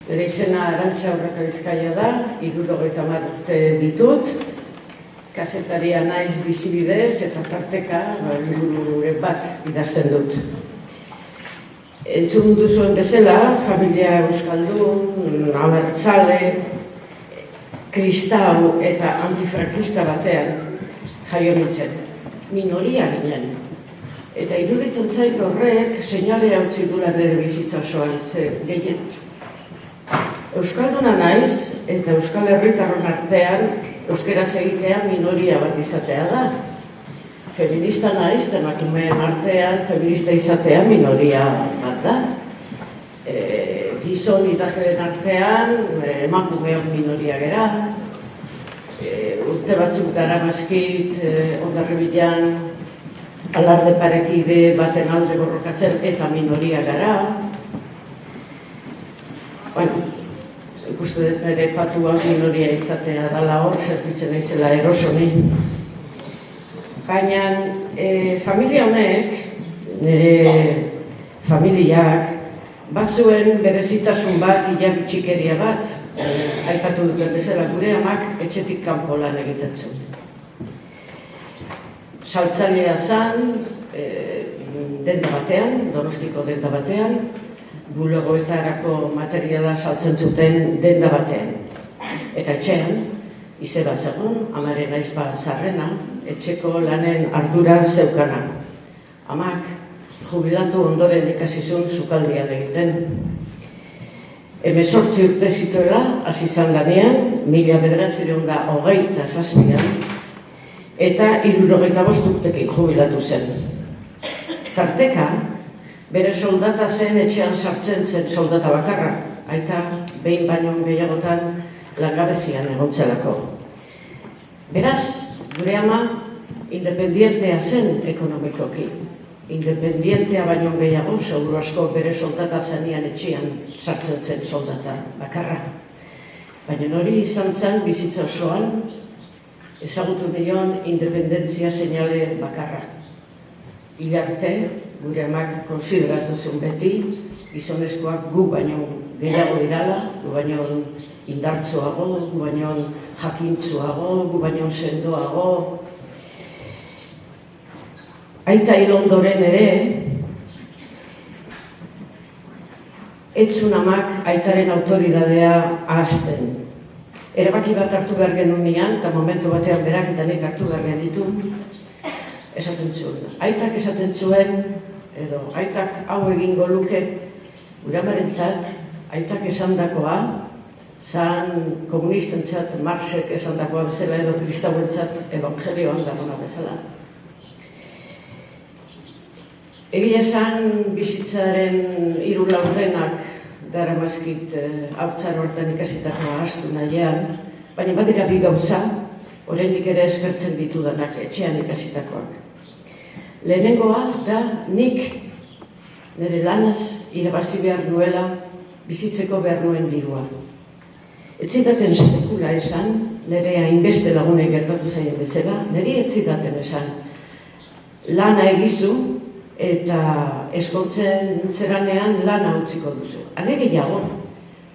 Nire izena Arantxa Urraka Bizkaia da, 70 urte ditut, kazetaria naiz bizibidez eta tarteka liburu bat idazten dut. Entzun duzuen bezala, familia euskaldun, abertzale, kristau eta antifrankista batean jaio nintzen, minoria ginen. Eta iruditzen zait horrek seinalea utzi dula nire bizitza osoan, ze gehien. Euskalduna naiz eta Euskal Herritarron artean euskaraz egitea minoria bat izatea da. Feminista naiz, emakumeen artean feminista izatea minoria bat da. Gizon idazleen artean emakumeok minoria gera. Urte batzuk daramazkit Hondarribian alarde parekide baten alde borrokatzen eta minoria gara. Ikuste dut nire patua minoria izatea dala hor, zertitzen naizela erosoni. Baina familia honek, nire familiak, bazuen berezitasun bat, hilabit txikeria bat, aipatu duten bezala gure amak etxetik kanpo lan egiten zuen. Saltzailea zan, denda batean, Donostiko denda batean, bulegoetarako materiala saltzen zuten denda batean. Eta etxean, izeba zegoen, amaren aizpa zarrena, etxeko lanen ardura zeukana. Amak, jubilatu ondoren ikasizun sukaldian egiten. 18 urte zituela, hasi zan lanean, 1927an, eta 65 urtekin jubilatu zen. Tarteka, bere soldata zen etxean sartzen zen soldata bakarra, aita behin baino gehiagotan langabezian egontzelako. Beraz, gure ama independientea zen ekonomikoki. Independientea baino gehiago, seguru asko bere soldata zenean etxean sartzen zen soldata bakarra. Baina hori izan zen bizitza osoan, ezagutu nion independentzia seinale bakarra. Hilarte, gure amak konsideratu zuen beti, gizonezkoak gu baino gehiago dirala, gu baino indartsuago, gu baino jakintsuago, gu baino sendoago. Aita hil ondoren ere, etzun amak aitaren autoridadea ahazten. Erabaki bat hartu behar genunean, eta momentu batean berak eta nik hartu behar genitu, esaten zuen. Aitak esaten zuen, edo aitak hau egingo luke, gure amarentzat, aitak esandakoa, zan komunistentzat, Marxek esandakoa bezala, edo kristauentzat evangelioan dagona bezala. Egia esan bizitzaren 3 laurdenak daramazkit haurtzaro hortan ikasitakoa ahaztu nahian, baina badira bi gauza, oraindik ere eskertzen ditudanak etxean ikasitakoak. Lehenengoa da nik nire lanaz irabazi behar nuela bizitzeko behar nuen dirua. Etzidaten sekula esan, nire hainbeste lagunei gertatu zaien bezala, niri etzidaten esan. Lana egizu eta eskontzen zeranean lana utziko duzu. Ale gehiago,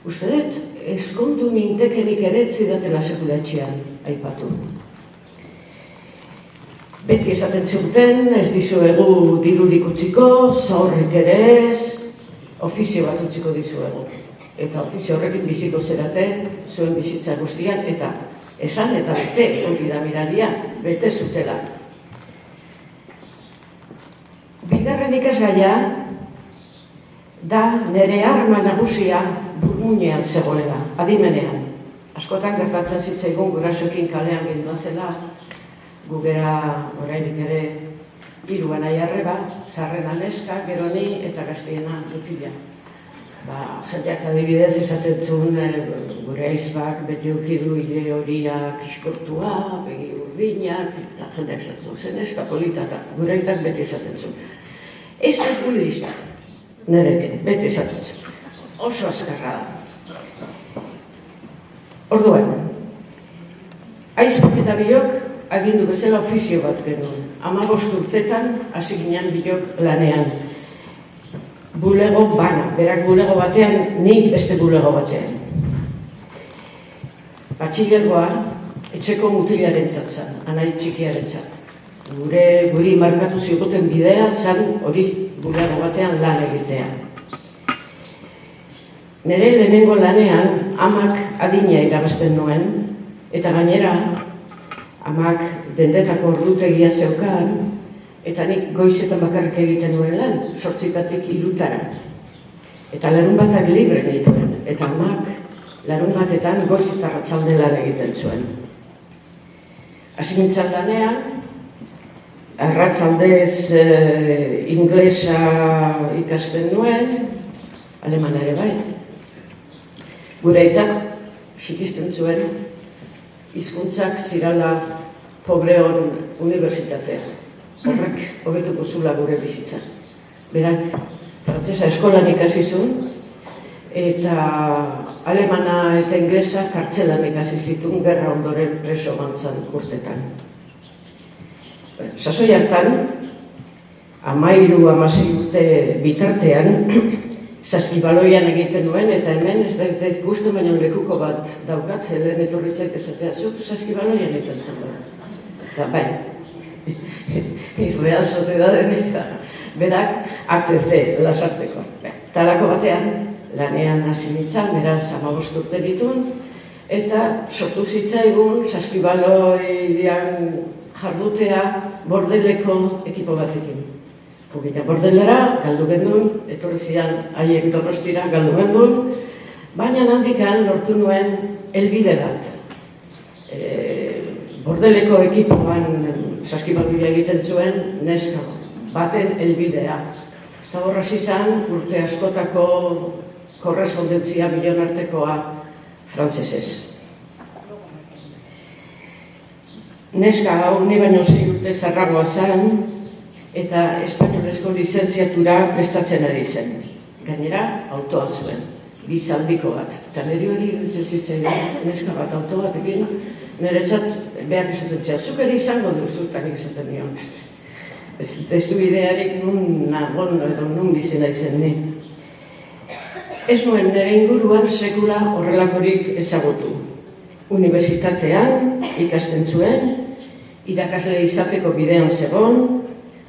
uste dut, eskontu nintekenik ere etzidatela sekula etxean aipatu. Beti esaten zuten, ez dizuegu dirurik utziko, zorrik ere ez, ofizio bat utziko dizuegu. Eta ofizio horrekin biziko zerate, zuen bizitza guztian, eta esan eta bete hori da miraria, bete zutela. Bigarren ikasgaia da nire arma nagusia burmuinean zegoela, adimenean. Askotan gertatzen zitzaigun gurasoekin kalean gildoa zela, gugera orainik ere 3 anai arreba, zarrena neska, gero ni eta gaztiena mutila. Jendeak adibidez esaten zuen gure aizbak beti ukidu hile horiak iskortua, begi urdinak, eta jendeak esaten zuen, zen neska polita eta gure aitak beti esaten zuen. Ez da gure lista, nirekin, beti esaten zuen. Oso azkarra da. Orduan, aizbak eta biok agindu bezala ofizio bat genuen. 15 urtetan hasi ginen biok lanean. bulego bana, berak bulego batean, nik beste bulego batean. Batxilergoa etxeko mutilaren txatzan, anai txikiaren txat. Guri markatu ziokoten bidea zan hori bulego batean lan egitea. Nere lehenengo lanean amak adina irabazten nuen, eta gainera amak dendetako ordutegia zeukan, eta nik goizetan bakarrik egiten nuen lan, 8-tatik 3-tara. Eta larunbatak libre egiten, eta amak larunbatetan goiz eta arratsalde lan egiten zuen. Hasi nintzen lanean, arratsaldez inglesa ikasten nuen, aleman ere bai. Gure aitak xikisten zuen, hizkuntzak zirala pobreon unibertsitatea. Horrek hobetuko zula gure bizitza. Berak frantsesa eskolan ikasi zuen, eta alemana eta inglesa kartzelan ikasi zituen gerra ondoren preso bantzan urtetan. Sasoi hartan, 13-16 urte bitartean, saskibaloian egiten nuen, eta hemen ez da ikusten baino lekuko bat daukat, lehen etorri zait esatea, zuk saskibaloian egiten zen da. Eta bai, Real Sociedaden ez da, berak ATC lasarteko. Talako batean, lanean hasi nintzen, beraz 15 urte ditun, eta sortu zitzaigun saskibaloian jardutea Bordeleko ekipo batekin. Pugina Bordelera, galdu gendun, etorri zian haiek Donostira galdu gendun, baina handikan lortu nuen helbide bat. Bordeleko ekipoan saskibaloia egiten zuen neska baten helbidea. Eta horraz izan urte askotako korrespondentzia milionartekoa frantsesez. Neska hau ni baino 6 urte zarragoa zen, eta espainolezko lizentziatura prestatzen ari zen. Gainera, autoa zuen, bizaldiko bat. Eta niri hori iruditzen zitzaidan, neska bat auto batekin, niretzat behar izaten zian. Zuk ere izango duzu, eta nik izaten nion. Ez du idearik nun nagon edo nun bizena izen ni. Ez nuen nire inguruan sekula horrelakorik ezagutu. Unibertsitatean ikasten zuen, irakasle izateko bidean zegoen,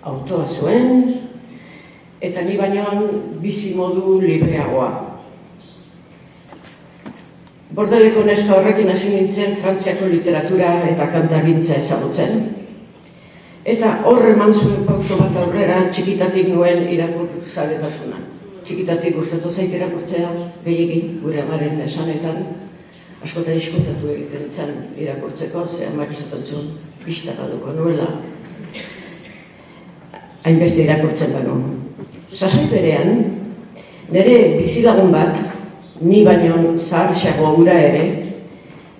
autoa zuen, eta ni bainoan bizi modu libreagoa. Bordeleko neska horrekin hasi nintzen Frantziako literatura eta kantagintza ezagutzen. Eta hor eman zuen pauso bat aurrera txikitatik nuen irakurtzaletasuna. Txikitatik gustatu zait irakurtzea, gehiegi gure amaren esanetan, askotan iskutatu egiten zen irakurtzeko, ze amak esaten zuen, pista baduko nuela, hainbeste irakurtzen banu. Sasoi berean, nire bizilagun bat, ni baino zaharxago ura ere,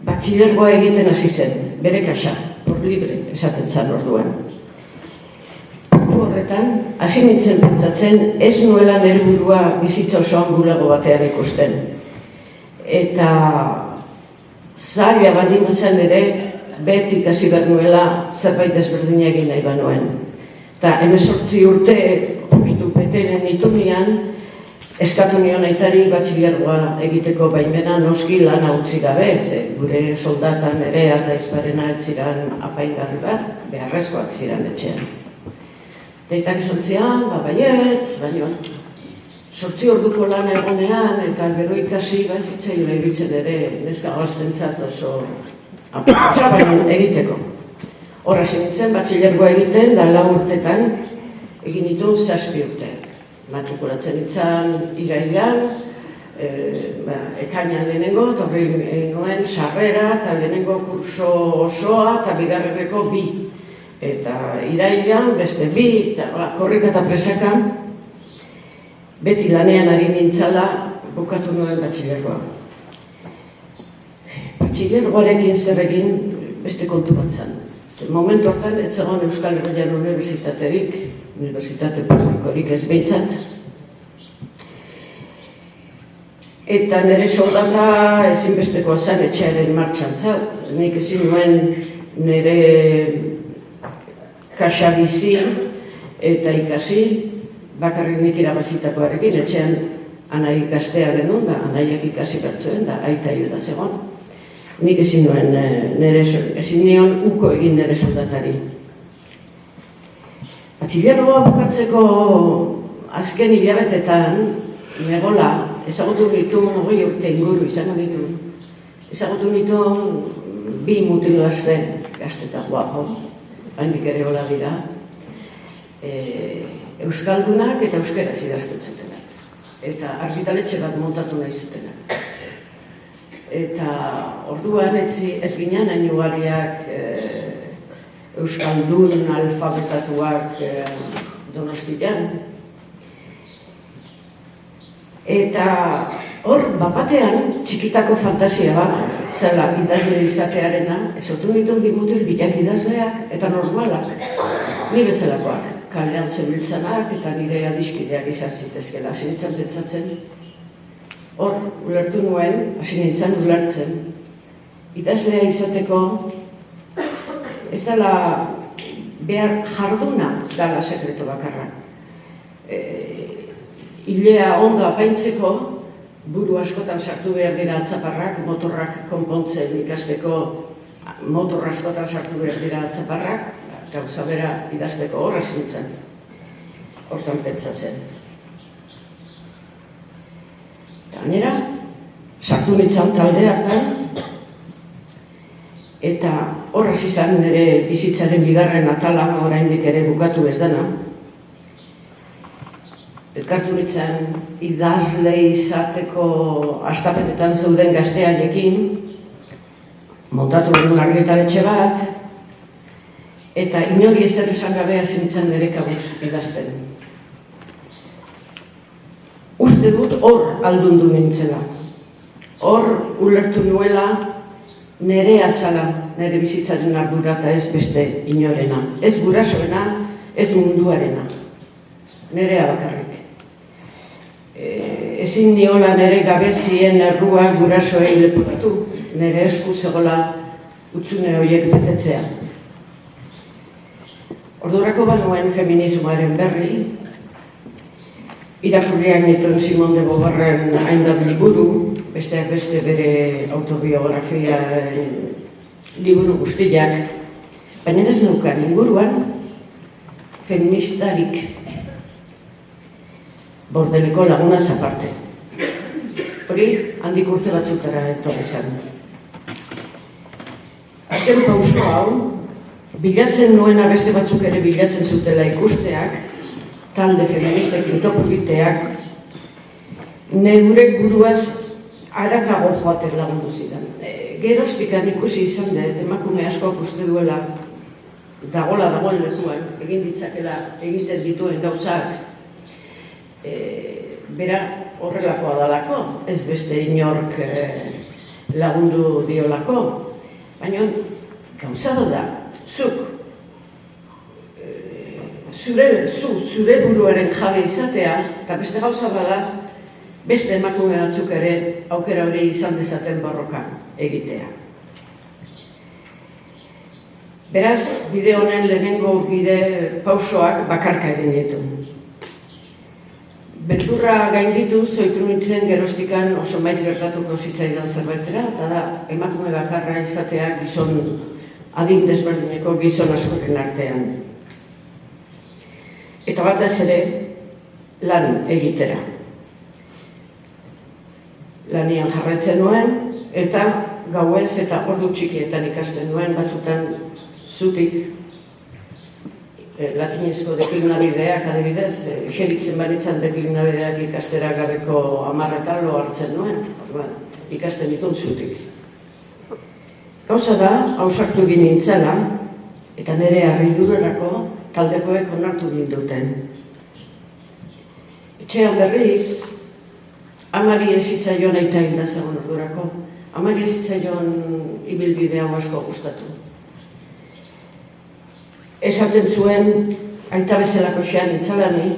batxilergoa egiten hasi zen, bere kasa, por libre, esaten zen orduan. Horretan, hasi nintzen pentsatzen, ez nuela nire burua bizitza osoan bulego batean ikusten. Eta zaila baldin zen ere, beti ikasi behar nuela zerbait ezberdina egin nahi banuen. Eta 18 urte justu beteren itunean, eskatu nion aitari batxilergoa egiteko baimena noski lan utzi gabe, gure soldatan ere eta izbarena etziran apaingarri bat, beharrezkoak ziren etxean. Deitak izan zian, baietz, baina 8 orduko lan egonean, eta gero ikasi zitzaioa iruditzen ere neska gaztentzat oso baino egiteko. Horra nintzen, batxilergoa egiten, da 4 urtetan, egin ditu 7 urte. Matrikulatzen nintzen irailan, ekainan lehenengo, eta horri nuen sarrera, eta lehenengo kurso osoa, eta bigarreneko 2. Eta irailan, beste 2, eta korrika eta presaka, beti lanean ari nintzala, bukatu nuen batxilergoa. Batxilergoarekin zer egin beste kontu bat zen. Momentu hortan, ez zegoen Euskal Herrian unibertsitaterik, unibertsitate publikorik ez behintzat. Eta nire soldata ezinbestekoa zen etxearen martxan zau. Nik ezin nuen nire kasa bizi eta ikasi, bakarrik nik irabazitakoarekin, etxean anai gaztea genuen da, anaiak ikasi bertzuen da, aita hilda zegoen. Nik ezin nion uko egin nire soldatari. Batxillergoa bukatzeko azken hilabetetan, negola, ezagutu nitu 20 urte inguru izango nitu. Ezagutu nitu 2 mutilo azte, gazteta guapo, handik ere hola dira. Euskaldunak eta euskeraz idazten zutenak. Eta argitaletxe bat montatu nahi zutenak. Eta orduan ez ginen hain ugariak euskaldun alfabetatuak Donostian. Eta hor, bapatean, txikitako fantasia bat, zela idazle izatearena, ezotu nituen 2 mutil bilak idazleak eta normalak, ni bezalakoak, kalean zebiltzanak eta nire adiskideak izan zitezkela, hasi nintzen pentsatzen. Hor, ulertu nuen, hasi nintzen ulertzen, idazlea izateko ez dela behar jarduna dala sekreto bakarra. Ilea onga apaintzeko, buru askotan sartu behar dira atzaparrak, motorrak konpontzen ikasteko, motor askotan sartu behar dira atzaparrak, gauza bera idazteko horra zintzen, hortan pentsatzen. Gainera, sartu nintzen taldeak eta horraz izan nire bizitzaren bigarren atala oraindik ere bukatu ez dena. Elkartu nintzen idazle izateko astapenetan zeuden gazteaiekin, montatu genuen argitaletxe bat, eta inori ezer esan gabe hasi nintzen nire kabuz idazten. Uste dut hor aldundu nintzela. Hor ulertu nuela nire azala, nire bizitzaren ardura eta ez beste inorena. Ez gurasoena, ez munduarena. Nerea bakarrik. Ezin niola nire gabezien errua gurasoei leporatu, nire esku zegoela utzune horiek betetzea. Ordurako banuen feminismoaren berri, irakurriak nituen Simone de Beauvoirren hainbat liburu, besteak beste bere autobiografia liburu guztiak, baina ez neukan inguruan feministarik Bordeleko lagunaz aparte. Hori handik urte batzutara etorri zen. Azken pauso hau, bilatzen nuena beste batzuk ere bilatzen zutela ikusteak, talde feministekin topugiteak, neure buruaz haratago joaten lagundu zidan. Gerostikan ikusi izan dut, emakume askoak uste duela, dagoen lekuan, egin ditzakela egiten dituen gauzak, bera horrelakoa dalako, ez beste inork lagundu diolako, baina gauza da, zure buruaren jabe izatea, eta beste gauza bada, beste emakume batzuk ere aukera hori izan dezaten borrokan egitea. Beraz, bide honen lehenengo bide pausoak bakarka egin ditu. Beldurra gainditu, zoitu nintzen gerostikan oso maiz gertatuko zitzaidan zerbaitera, eta da, emakume bakarra izatea gizon adin desberdineko gizon askoren artean. Eta batez ere, lan egitera. Lanian jarraitzen nuen, eta gauez eta ordu txikietan ikasten nuen, batzutan zutik, latinezko deklinabideak adibidez, xeritzen banitzan deklinabideak ikastera gabeko 10 eta lo hartzen nuen, ikasten ditun zutik. Gauza da, hausartu egin nintzela, eta nire harridurerako taldekoek onartu ginduten. Etxean berriz, amari ezitzaion aita hilda zegoen ordurako, amari ezitzaion ibilbide hau asko gustatu. Esaten zuen, aita bezalako xean itzalani,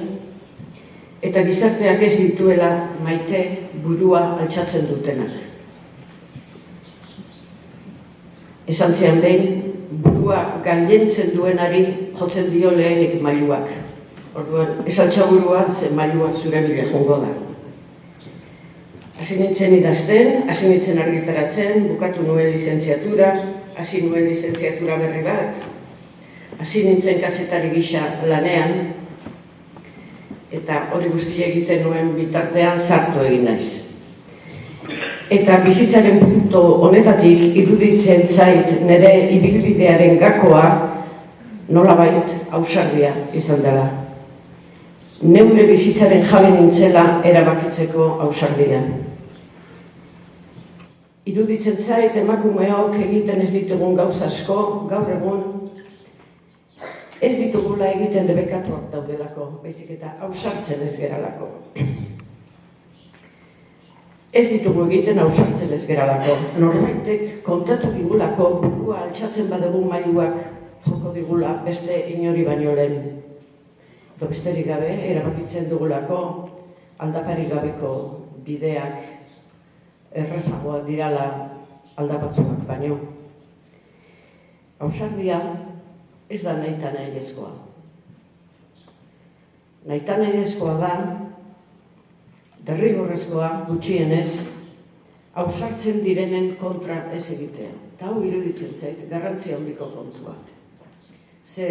eta gizarteak ez dituela maite burua altxatzen dutenak. Esan zean behin, burua gailentzen duenari jotzen dio lehenik mailuak. Orduan, ez altxaburua zen mailua zure bila jongo da. Hasi nintzen idazten, hasi nintzen argitaratzen, bukatu nuen lizentziatura, hasi nuen lizentziatura berri bat, hasi nintzen kazetari gisa lanean, eta hori guztia egiten nuen bitartean sartu egin naiz. Eta bizitzaren puntu honetatik iruditzen zait nire ibilbidearen gakoa nolabait ausardia izan dela. Neure bizitzaren jabe nintzela erabakitzeko ausardia. Iruditzen zait emakumeok egiten ez ditugun gauza asko, gaur egun ez ditugula egiten debekatuak daudelako, baizik eta ausartzen ez geralako. Ez ditugu egiten ausartzen ez geralako. Norbaitek kontatu digulako burua altxatzen badugu mailuak joko digula beste inori baino lehen. Edo besterik gabe, erabakitzen dugulako aldapari gabeko bideak errazagoak dirala aldapatzuak baino. Ausardia ez da nahita nahiezkoa. Nahita nahiezkoa da, derrigorrezkoa gutxienez, ausartzen direnen kontra ez egitea. Eta hau iruditzen zait, garrantzia handiko kontua. Ze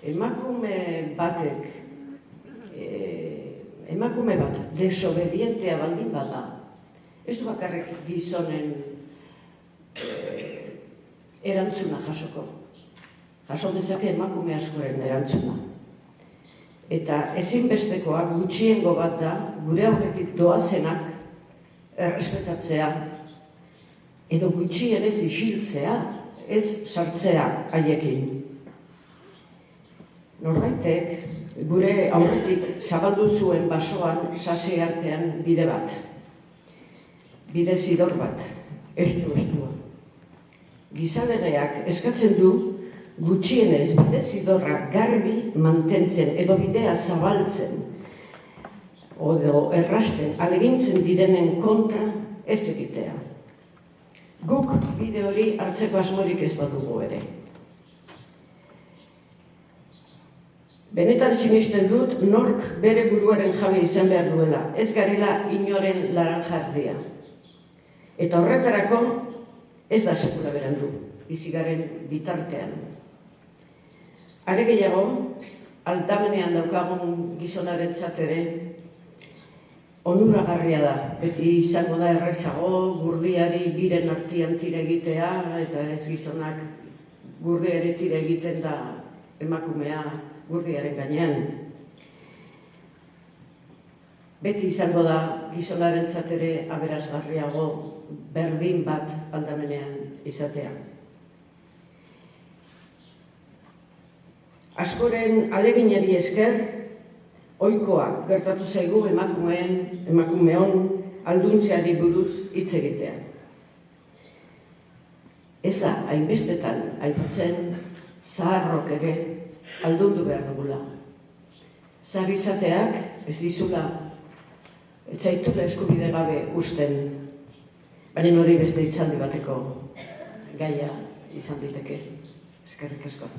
emakume bat desobedientea baldin bada, ez du bakarrik gizonen erantzuna jasoko. Jaso dezake emakume askoren erantzuna. Eta ezinbestekoak gutxiengo bat da, gure aurretik doazenak errespetatzea, edo gutxienez isiltzea, ez sartzea haiekin. Norbaitek gure aurretik zabaldu zuen basoan sasi artean bide bat. Bide zidor bat, estua. Gizalegeak eskatzen du gutxienez bide zidorra garbi mantentzen edo bidea zabaltzen edo errasten alegintzen direnen kontra ez egitea. Guk bide hori hartzeko asmorik ez badugu ere. Benetan sinisten dut nork bere buruaren jabe izan behar duela, ez garela inoren laranjardia. Eta horretarako ez da sekula berandu, bizigaren bitartean. Are gehiago, aldamenean daukagun gizonarentzat ere onuragarria da. Beti izango da errezago, gurdiari biren artean tira egitea, eta ez gizonak gurdiari tira egiten da emakumea gurdiaren gainean. Beti izango da gizonarentzat ere aberasgarriago berdin bat aldamenean izatea. Askoren aleginari esker, ohikoa gertatu zaigu emakumeon alduntzeari buruz hitz egitea. Ez da, hainbestetan aipatzen zaharrok ere aldundu behar dugula. Zahar izateak ez dizula, ez zaitula eskubide gabe usten, baina hori beste hitzaldi bateko gaia izan diteke. Eskerrik asko.